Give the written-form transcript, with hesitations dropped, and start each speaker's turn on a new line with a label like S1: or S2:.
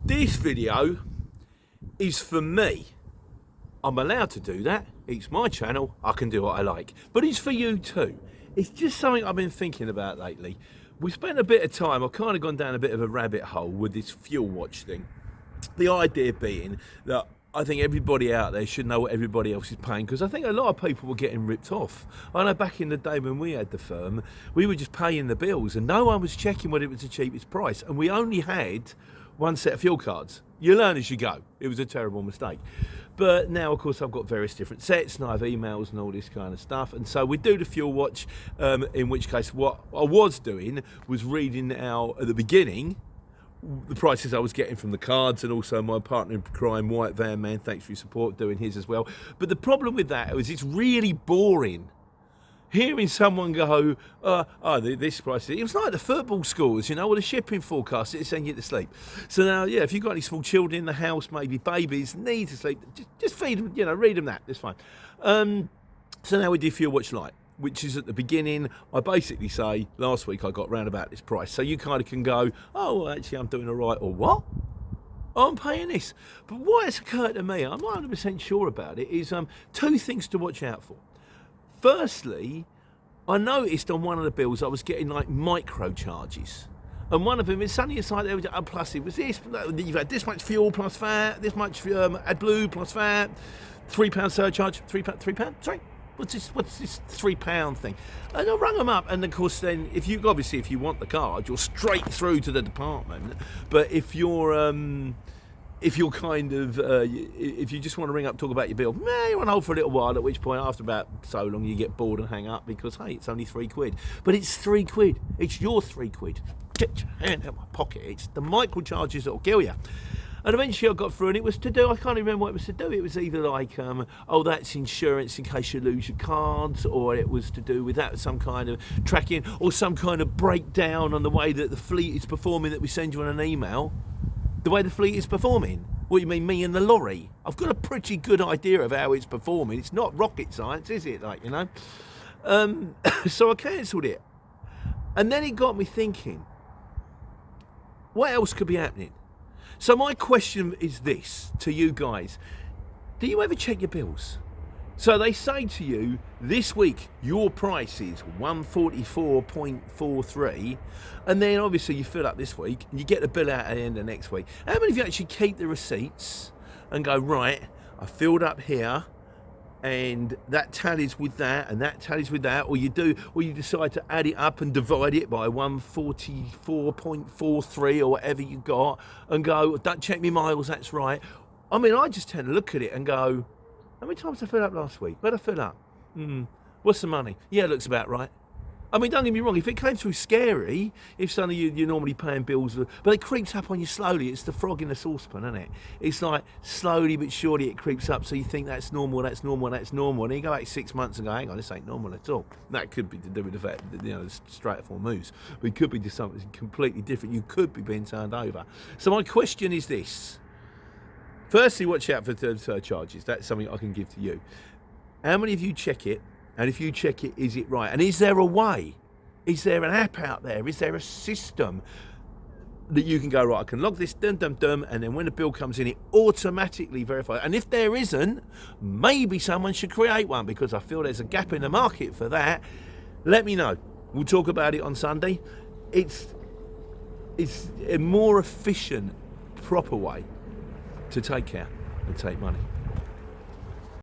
S1: This video is for me. I'm allowed to do that. It's my channel. I can do what I like. But it's for you too. It's just something I've been thinking about lately. We spent a bit of time, I've kind of gone down a bit of a rabbit hole with this fuel watch thing. The idea being that I think everybody out there should know what everybody else is paying, because I think a lot of people were getting ripped off. I know back in the day when we had the firm, we were just paying the bills and no one was checking whether it was the cheapest price, and we only had one set of fuel cards. You learn as you go. It was a terrible mistake. But now, of course, I've got various different sets and I have emails and all this kind of stuff. And so we do the fuel watch, in which case what I was doing was reading out at the beginning the prices I was getting from the cards, and also my partner in crime, White Van Man, thanks for your support, doing his as well. But the problem with that is it's really boring. Hearing someone go, this price, it was like the football scores, you know, or the shipping forecast, it's sending you to sleep. So now, yeah, if you've got any small children in the house, maybe babies, need to sleep, just feed them, you know, read them that, it's fine. So now we do Fuel Watch Lite, which is at the beginning. I basically say, last week I got round about this price. So you kind of can go, oh, well, actually I'm doing all right, or what? Oh, I'm paying this. But what has occurred to me, I'm not 100% sure about it, is two things to watch out for. Firstly, I noticed on one of the bills I was getting like micro charges. And one of them is suddenly it's like, plus it was this, you've had this much fuel plus VAT, this much AdBlue plus VAT, £3 surcharge, £3? Sorry? What's this £3 thing? And I rang them up, and of course then, if you want the card, you're straight through to the department. But if you're if you just want to ring up, talk about your bill, you're on hold for a little while, at which point after about so long you get bored and hang up, because hey, it's only £3. But it's £3. It's your £3. Get your hand out of my pocket. It's the micro charges that'll kill you. And eventually I got through, and it was to do, I can't even remember what it was to do. It was either like, oh, that's insurance in case you lose your cards, or it was to do with that, some kind of tracking, or some kind of breakdown on the way that the fleet is performing that we send you on an email. The way the fleet is performing. What do you mean, me and the lorry? I've got a pretty good idea of how it's performing. It's not rocket science, is it? Like, you know? So I cancelled it. And then it got me thinking, what else could be happening? So my question is this to you guys. Do you ever check your bills? So they say to you, this week, your price is 144.43. And then obviously you fill up this week and you get the bill out at the end of next week. How many of you actually keep the receipts and go, right, I filled up here and that tallies with that and that tallies with that, or you decide to add it up and divide it by 144.43 or whatever you got and go, don't check me miles, that's right. I mean, I just tend to look at it and go, how many times did I fill up last week? Where'd I fill up? What's the money? Yeah, it looks about right. I mean, don't get me wrong, if it came through scary, if suddenly you're normally paying bills, but it creeps up on you slowly. It's the frog in the saucepan, isn't it? It's like slowly but surely it creeps up, so you think that's normal, and then you go back 6 months and go, hang on, this ain't normal at all. That could be to do with the fact that, you know, the Stratfor moves, but it could be just something completely different. You could be being turned over. So my question is this. Firstly, watch out for surcharges. That's something I can give to you. How many of you check it? And if you check it, is it right? And is there a way? Is there an app out there? Is there a system that you can go, right, I can log this, and then when the bill comes in, it automatically verifies. And if there isn't, maybe someone should create one, because I feel there's a gap in the market for that. Let me know. We'll talk about it on Sunday. It's a more efficient, proper way to take care and take money.